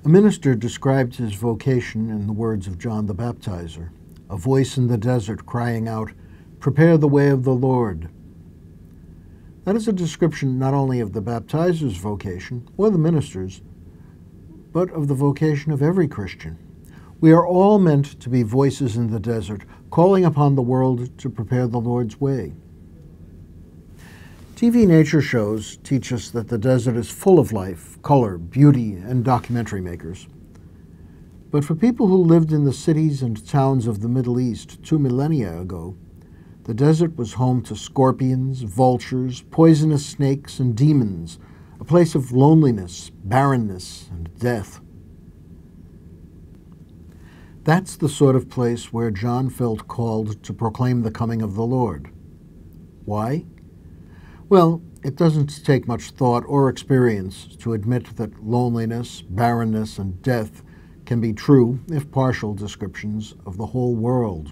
A minister described his vocation in the words of John the Baptizer, a voice in the desert crying out, "Prepare the way of the Lord." That is a description not only of the baptizer's vocation, or the minister's, but of the vocation of every Christian. We are all meant to be voices in the desert, calling upon the world to prepare the Lord's way. TV nature shows teach us that the desert is full of life, color, beauty, and documentary makers. But for people who lived in the cities and towns of the Middle East 2 millennia ago, the desert was home to scorpions, vultures, poisonous snakes, and demons, a place of loneliness, barrenness, and death. That's the sort of place where John felt called to proclaim the coming of the Lord. Why? Well, it doesn't take much thought or experience to admit that loneliness, barrenness, and death can be true, if partial, descriptions of the whole world.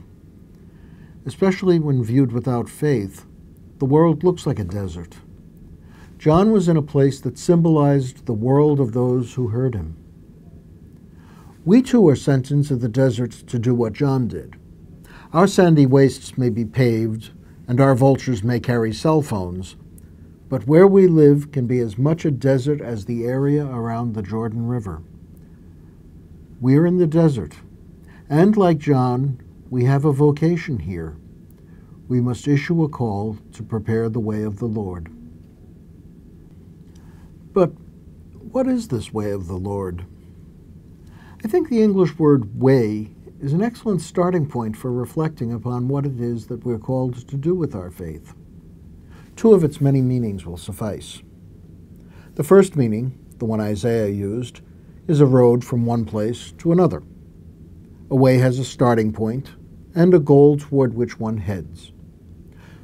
Especially when viewed without faith, the world looks like a desert. John was in a place that symbolized the world of those who heard him. We too are sent into the desert to do what John did. Our sandy wastes may be paved, and our vultures may carry cell phones, but where we live can be as much a desert as the area around the Jordan River. We are in the desert, and like John, we have a vocation here. We must issue a call to prepare the way of the Lord. But what is this way of the Lord? I think the English word way is an excellent starting point for reflecting upon what it is that we're called to do with our faith. Two of its many meanings will suffice. The first meaning, the one Isaiah used, is a road from one place to another. A way has a starting point and a goal toward which one heads.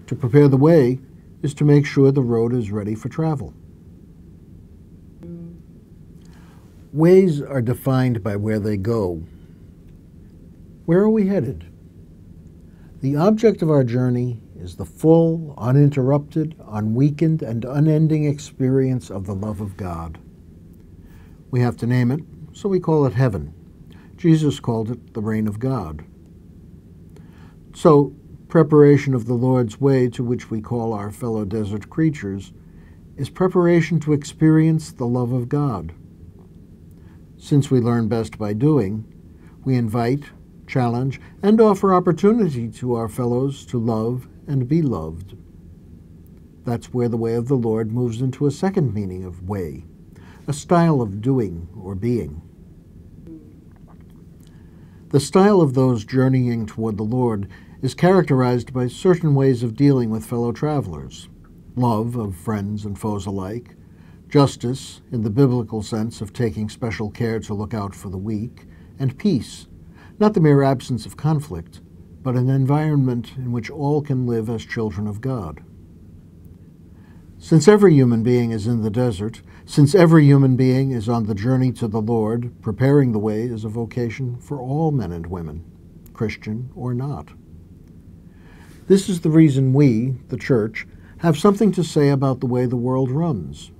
To prepare the way is to make sure the road is ready for travel. Ways are defined by where they go. Where are we headed? The object of our journey is the full, uninterrupted, unweakened, and unending experience of the love of God. We have to name it, so we call it heaven. Jesus called it the reign of God. So, preparation of the Lord's way, to which we call our fellow desert creatures, is preparation to experience the love of God. Since we learn best by doing, we invite, challenge, and offer opportunity to our fellows to love and be loved. That's where the way of the Lord moves into a second meaning of way, a style of doing or being. The style of those journeying toward the Lord is characterized by certain ways of dealing with fellow travelers, love of friends and foes alike, justice in the biblical sense of taking special care to look out for the weak, and peace, not the mere absence of conflict, but an environment in which all can live as children of God. Since every human being is in the desert, since every human being is on the journey to the Lord, preparing the way is a vocation for all men and women, Christian or not. This is the reason we, the Church, have something to say about the way the world runs.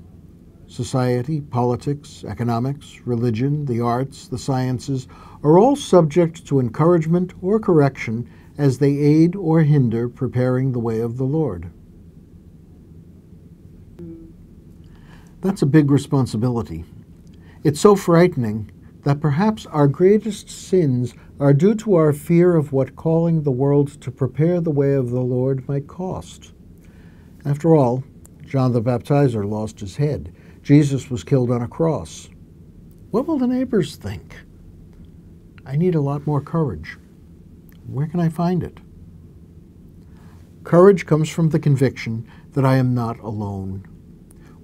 Society, politics, economics, religion, the arts, the sciences are all subject to encouragement or correction as they aid or hinder preparing the way of the Lord. That's a big responsibility. It's so frightening that perhaps our greatest sins are due to our fear of what calling the world to prepare the way of the Lord might cost. After all, John the Baptizer lost his head. Jesus was killed on a cross. What will the neighbors think? I need a lot more courage. Where can I find it? Courage comes from the conviction that I am not alone.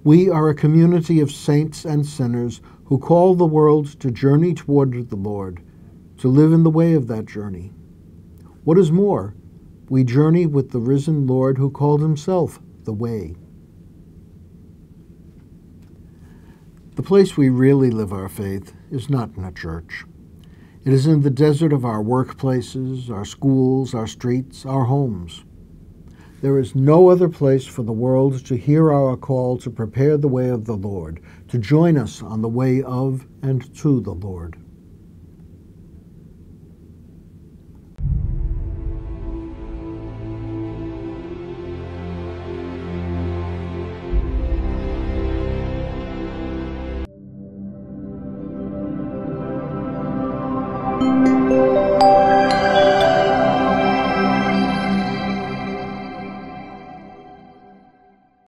We are a community of saints and sinners who call the world to journey toward the Lord, to live in the way of that journey. What is more, we journey with the risen Lord who called himself the Way. The place we really live our faith is not in a church. It is in the desert of our workplaces, our schools, our streets, our homes. There is no other place for the world to hear our call to prepare the way of the Lord, to join us on the way of and to the Lord.